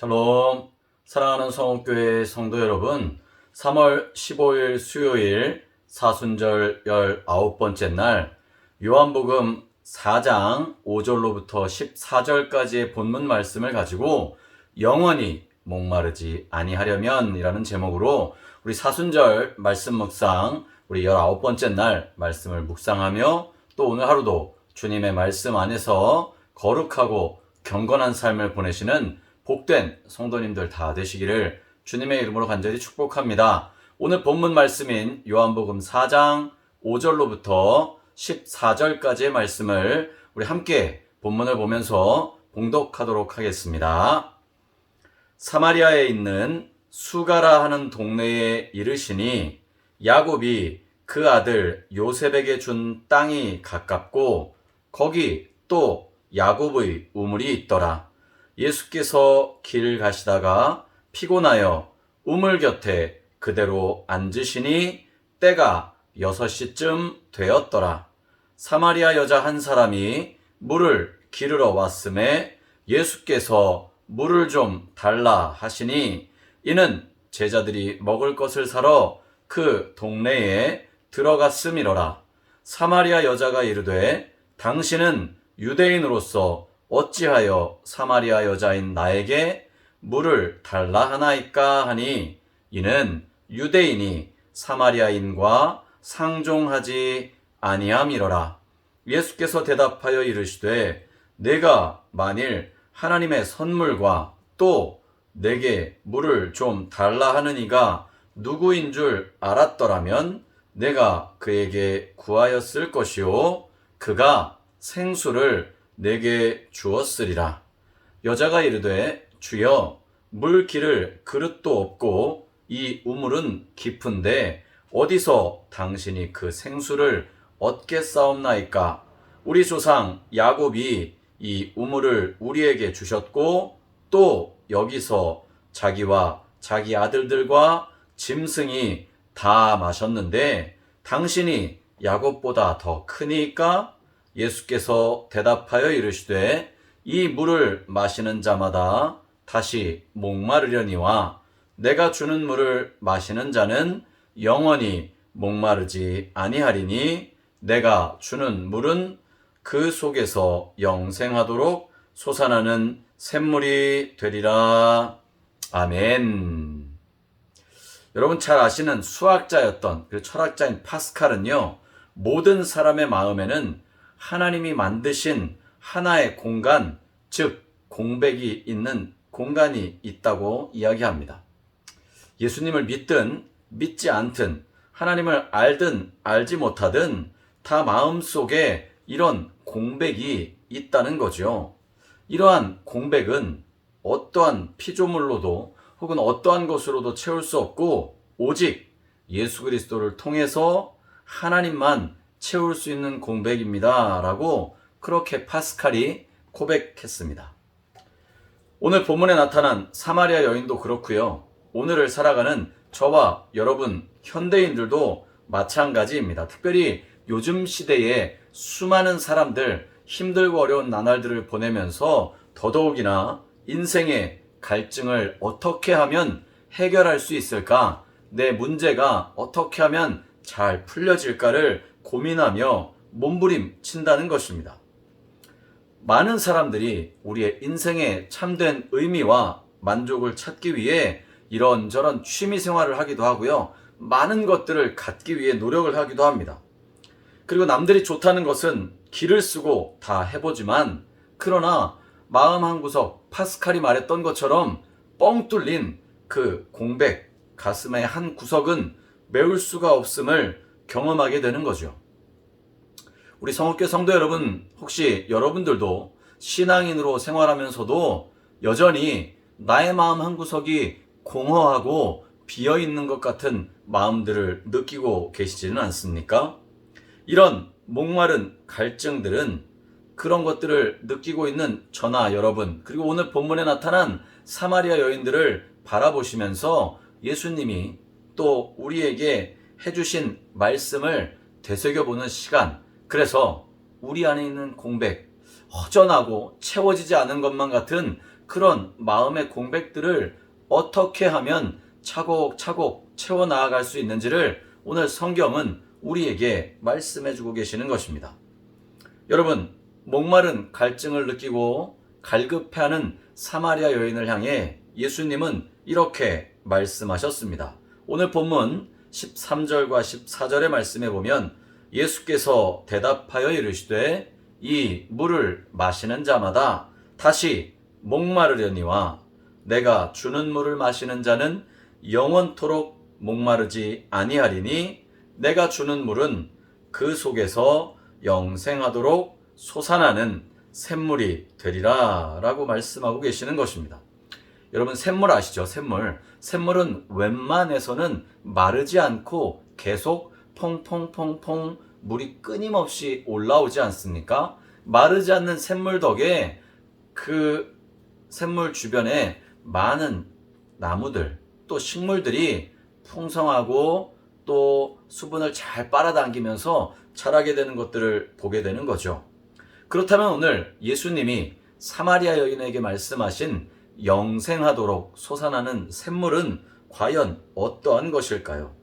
샬롬. 사랑하는 성옥교회 성도 여러분, 3월 15일 수요일 사순절 19번째 날 요한복음 4장 5절로부터 14절까지의 본문 말씀을 가지고 영원히 목마르지 아니하려면 이라는 제목으로 우리 사순절 말씀 묵상, 우리 19번째 날 말씀을 묵상하며 또 오늘 하루도 주님의 말씀 안에서 거룩하고 경건한 삶을 보내시는 복된 성도님들 다 되시기를 주님의 이름으로 간절히 축복합니다. 오늘 본문 말씀인 요한복음 4장 5절로부터 14절까지의 말씀을 우리 함께 본문을 보면서 봉독하도록 하겠습니다. 사마리아에 있는 수가라 하는 동네에 이르시니 야곱이 그 아들 요셉에게 준 땅이 가깝고 거기 또 야곱의 우물이 있더라. 예수께서 길을 가시다가 피곤하여 우물 곁에 그대로 앉으시니 때가 6시쯤 되었더라. 사마리아 여자 한 사람이 물을 기르러 왔음에 예수께서 물을 좀 달라 하시니 이는 제자들이 먹을 것을 사러 그 동네에 들어갔음이로라. 사마리아 여자가 이르되 당신은 유대인으로서 어찌하여 사마리아 여자인 나에게 물을 달라 하나이까 하니 이는 유대인이 사마리아인과 상종하지 아니함이로라. 예수께서 대답하여 이르시되 내가 만일 하나님의 선물과 또 내게 물을 좀 달라 하는 이가 누구인 줄 알았더라면 내가 그에게 구하였을 것이요 그가 생수를 내게 주었으리라. 여자가 이르되 주여 물 기를 그릇도 없고 이 우물은 깊은데 어디서 당신이 그 생수를 얻겠사옵나이까. 우리 조상 야곱이 이 우물을 우리에게 주셨고 또 여기서 자기와 자기 아들들과 짐승이 다 마셨는데 당신이 야곱보다 더 크니까. 예수께서 대답하여 이르시되 이 물을 마시는 자마다 다시 목마르려니와 내가 주는 물을 마시는 자는 영원히 목마르지 아니하리니 내가 주는 물은 그 속에서 영생하도록 솟아나는 샘물이 되리라. 아멘. 여러분 잘 아시는 수학자였던 그 철학자인 파스칼은요, 모든 사람의 마음에는 하나님이 만드신 하나의 공간, 즉 공백이 있는 공간이 있다고 이야기합니다. 예수님을 믿든 믿지 않든 하나님을 알든 알지 못하든 다 마음속에 이런 공백이 있다는 거죠. 이러한 공백은 어떠한 피조물로도 혹은 어떠한 것으로도 채울 수 없고 오직 예수 그리스도를 통해서 하나님만 채울 수 있는 공백입니다 라고 그렇게 파스칼이 고백했습니다. 오늘 본문에 나타난 사마리아 여인도 그렇고요. 오늘을 살아가는 저와 여러분 현대인들도 마찬가지입니다. 특별히 요즘 시대에 수많은 사람들 힘들고 어려운 나날들을 보내면서 더더욱이나 인생의 갈증을 어떻게 하면 해결할 수 있을까? 내 문제가 어떻게 하면 잘 풀려질까를 고민하며 몸부림친다는 것입니다. 많은 사람들이 우리의 인생의 참된 의미와 만족을 찾기 위해 이런저런 취미 생활을 하기도 하고요. 많은 것들을 갖기 위해 노력을 하기도 합니다. 그리고 남들이 좋다는 것은 기를 쓰고 다 해보지만 그러나 마음 한구석 파스칼이 말했던 것처럼 뻥 뚫린 그 공백, 가슴의 한 구석은 메울 수가 없음을 경험하게 되는 거죠. 우리 성옥교 성도 여러분, 혹시 여러분들도 신앙인으로 생활하면서도 여전히 나의 마음 한구석이 공허하고 비어있는 것 같은 마음들을 느끼고 계시지는 않습니까? 이런 목마른 갈증들은 그런 것들을 느끼고 있는 저나 여러분, 그리고 오늘 본문에 나타난 사마리아 여인들을 바라보시면서 예수님이 또 우리에게 해주신 말씀을 되새겨보는 시간, 그래서 우리 안에 있는 공백, 허전하고 채워지지 않은 것만 같은 그런 마음의 공백들을 어떻게 하면 차곡차곡 채워나갈 수 있는지를 오늘 성경은 우리에게 말씀해 주고 계시는 것입니다. 여러분, 목마른 갈증을 느끼고 갈급해하는 사마리아 여인을 향해 예수님은 이렇게 말씀하셨습니다. 오늘 본문 13절과 14절의 말씀에 보면 예수께서 대답하여 이르시되 이 물을 마시는 자마다 다시 목마르려니와 내가 주는 물을 마시는 자는 영원토록 목마르지 아니하리니 내가 주는 물은 그 속에서 영생하도록 솟아나는 샘물이 되리라 라고 말씀하고 계시는 것입니다. 여러분, 샘물 아시죠? 샘물은 웬만해서는 마르지 않고 계속 퐁퐁퐁퐁 물이 끊임없이 올라오지 않습니까? 마르지 않는 샘물 덕에 그 샘물 주변에 많은 나무들 또 식물들이 풍성하고 또 수분을 잘 빨아당기면서 자라게 되는 것들을 보게 되는 거죠. 그렇다면 오늘 예수님이 사마리아 여인에게 말씀하신 영생하도록 솟아나는 샘물은 과연 어떠한 것일까요?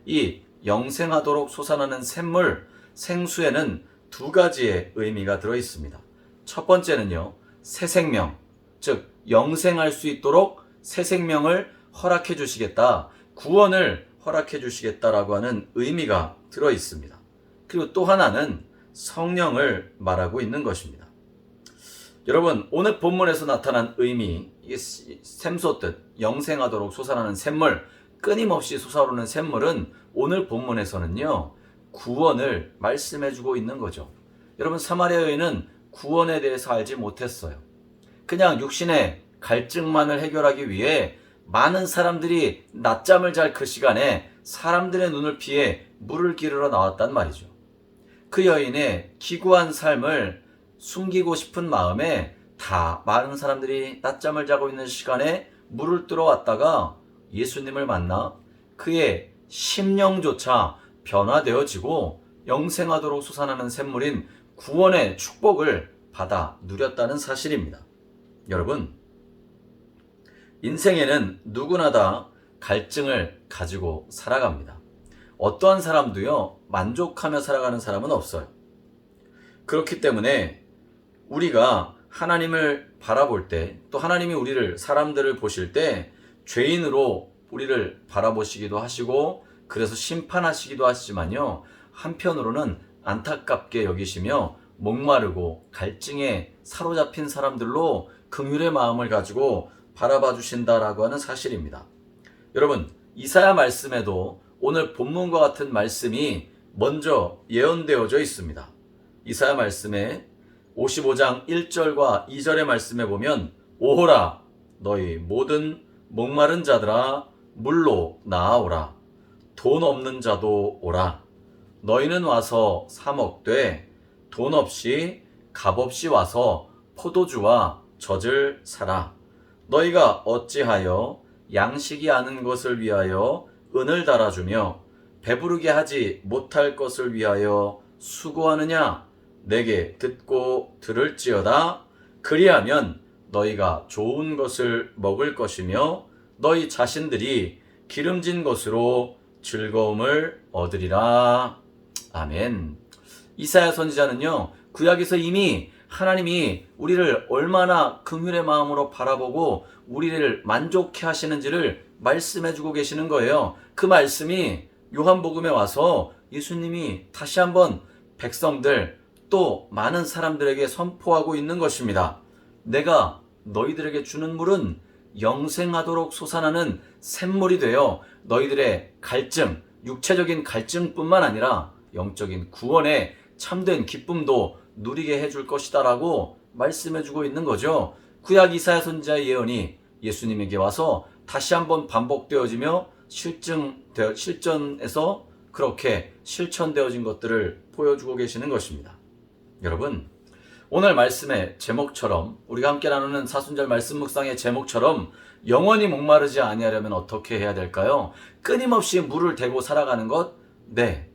이 영생하도록 솟아나는 샘물, 생수에는 두 가지의 의미가 들어 있습니다. 첫 번째는요, 새 생명, 즉 영생할 수 있도록 새 생명을 허락해 주시겠다, 구원을 허락해 주시겠다라고 하는 의미가 들어 있습니다. 그리고 또 하나는 성령을 말하고 있는 것입니다. 여러분, 오늘 본문에서 나타난 의미, 샘솟듯 영생하도록 솟아나는 샘물, 끊임없이 솟아오르는 샘물은 오늘 본문에서는요, 구원을 말씀해주고 있는 거죠. 여러분, 사마리아 여인은 구원에 대해서 알지 못했어요. 그냥 육신의 갈증만을 해결하기 위해 많은 사람들이 낮잠을 잘 그 시간에 사람들의 눈을 피해 물을 기르러 나왔단 말이죠. 그 여인의 기구한 삶을 숨기고 싶은 마음에 다 많은 사람들이 낮잠을 자고 있는 시간에 물을 뜨러 왔다가 예수님을 만나 그의 심령조차 변화되어지고 영생하도록 솟아나는 샘물인 구원의 축복을 받아 누렸다는 사실입니다. 여러분, 인생에는 누구나 다 갈증을 가지고 살아갑니다. 어떠한 사람도요, 만족하며 살아가는 사람은 없어요. 그렇기 때문에 우리가 하나님을 바라볼 때, 또 하나님이 우리를, 사람들을 보실 때 죄인으로 우리를 바라보시기도 하시고 그래서 심판하시기도 하시지만요, 한편으로는 안타깝게 여기시며 목마르고 갈증에 사로잡힌 사람들로 긍휼의 마음을 가지고 바라봐 주신다라고 하는 사실입니다. 여러분, 이사야 말씀에도 오늘 본문과 같은 말씀이 먼저 예언되어져 있습니다. 이사야 말씀에 55장 1절과 2절의 말씀에 보면 오호라 너희 모든 목마른 자들아 물로 나아오라 돈 없는 자도 오라 너희는 와서 사 먹되 돈 없이 값없이 와서 포도주와 젖을 사라 너희가 어찌하여 양식이 아는 것을 위하여 은을 달아주며 배부르게 하지 못할 것을 위하여 수고하느냐 내게 듣고 들을지어다 그리하면 너희가 좋은 것을 먹을 것이며 너희 자신들이 기름진 것으로 즐거움을 얻으리라. 아멘. 이사야 선지자는요, 구약에서 이미 하나님이 우리를 얼마나 긍휼의 마음으로 바라보고 우리를 만족해 하시는지를 말씀해 주고 계시는 거예요. 그 말씀이 요한복음에 와서 예수님이 다시 한번 백성들 또 많은 사람들에게 선포하고 있는 것입니다. 내가 너희들에게 주는 물은 영생하도록 솟아나는 샘물이 되어 너희들의 갈증, 육체적인 갈증뿐만 아니라 영적인 구원의 참된 기쁨도 누리게 해줄 것이다 라고 말씀해주고 있는 거죠. 구약 이사야 선지자의 예언이 예수님에게 와서 다시 한번 반복되어지며 실전에서 그렇게 실천되어진 것들을 보여주고 계시는 것입니다. 여러분, 오늘 말씀의 제목처럼 우리가 함께 나누는 사순절 말씀 묵상의 제목처럼 영원히 목마르지 아니하려면 어떻게 해야 될까요? 끊임없이 물을 대고 살아가는 것? 네,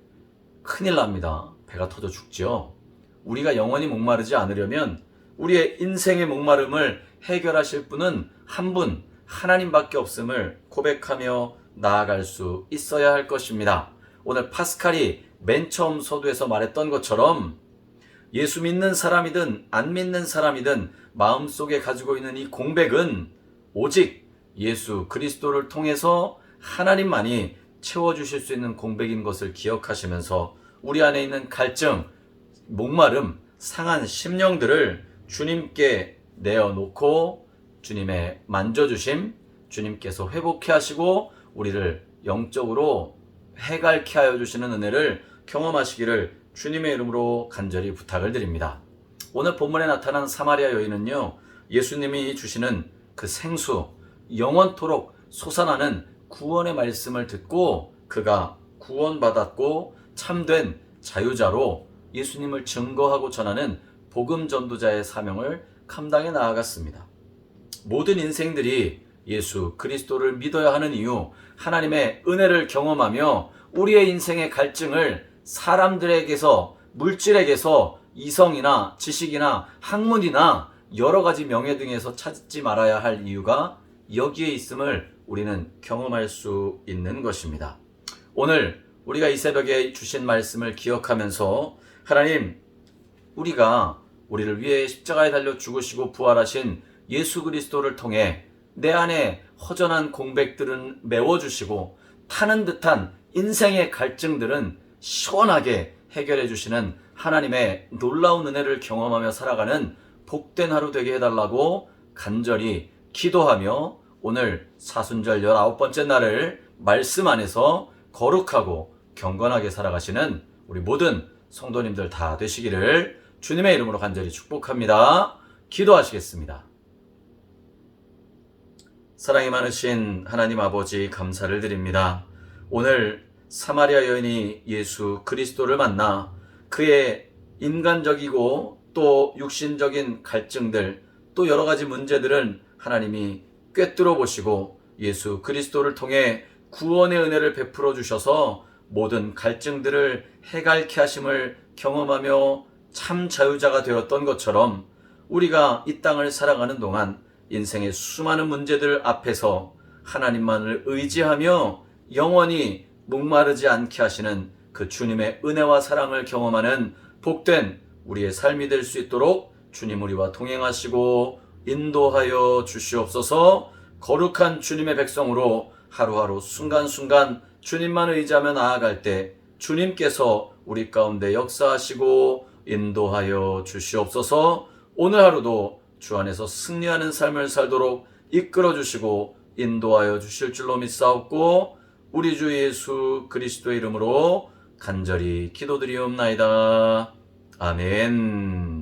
큰일 납니다. 배가 터져 죽죠. 우리가 영원히 목마르지 않으려면 우리의 인생의 목마름을 해결하실 분은 한 분, 하나님밖에 없음을 고백하며 나아갈 수 있어야 할 것입니다. 오늘 파스칼이 맨 처음 서두에서 말했던 것처럼 예수 믿는 사람이든 안 믿는 사람이든 마음속에 가지고 있는 이 공백은 오직 예수 그리스도를 통해서 하나님만이 채워주실 수 있는 공백인 것을 기억하시면서 우리 안에 있는 갈증, 목마름, 상한 심령들을 주님께 내어놓고 주님의 만져주심, 주님께서 회복해 하시고 우리를 영적으로 해갈케 하여 주시는 은혜를 경험하시기를 주님의 이름으로 간절히 부탁을 드립니다. 오늘 본문에 나타난 사마리아 여인은요, 예수님이 주시는 그 생수, 영원토록 솟아나는 구원의 말씀을 듣고 그가 구원받았고 참된 자유자로 예수님을 증거하고 전하는 복음 전도자의 사명을 감당해 나아갔습니다. 모든 인생들이 예수 그리스도를 믿어야 하는 이유, 하나님의 은혜를 경험하며 우리의 인생의 갈증을 사람들에게서, 물질에게서, 이성이나 지식이나 학문이나 여러 가지 명예 등에서 찾지 말아야 할 이유가 여기에 있음을 우리는 경험할 수 있는 것입니다. 오늘 우리가 이 새벽에 주신 말씀을 기억하면서 하나님, 우리가 우리를 위해 십자가에 달려 죽으시고 부활하신 예수 그리스도를 통해 내 안에 허전한 공백들은 메워주시고 타는 듯한 인생의 갈증들은 시원하게 해결해 주시는 하나님의 놀라운 은혜를 경험하며 살아가는 복된 하루 되게 해달라고 간절히 기도하며 오늘 사순절 19번째 날을 말씀 안에서 거룩하고 경건하게 살아가시는 우리 모든 성도님들 다 되시기를 주님의 이름으로 간절히 축복합니다. 기도하시겠습니다. 사랑이 많으신 하나님 아버지 감사를 드립니다. 오늘 사마리아 여인이 예수 그리스도를 만나 그의 인간적이고 또 육신적인 갈증들 또 여러 가지 문제들은 하나님이 꿰뚫어 보시고 예수 그리스도를 통해 구원의 은혜를 베풀어 주셔서 모든 갈증들을 해갈케 하심을 경험하며 참 자유자가 되었던 것처럼 우리가 이 땅을 살아가는 동안 인생의 수많은 문제들 앞에서 하나님만을 의지하며 영원히 목마르지 않게 하시는 그 주님의 은혜와 사랑을 경험하는 복된 우리의 삶이 될 수 있도록 주님 우리와 동행하시고 인도하여 주시옵소서. 거룩한 주님의 백성으로 하루하루 순간순간 주님만 의지하며 나아갈 때 주님께서 우리 가운데 역사하시고 인도하여 주시옵소서. 오늘 하루도 주 안에서 승리하는 삶을 살도록 이끌어 주시고 인도하여 주실 줄로 믿사옵고 우리 주 예수 그리스도의 이름으로 간절히 기도드리옵나이다. 아멘.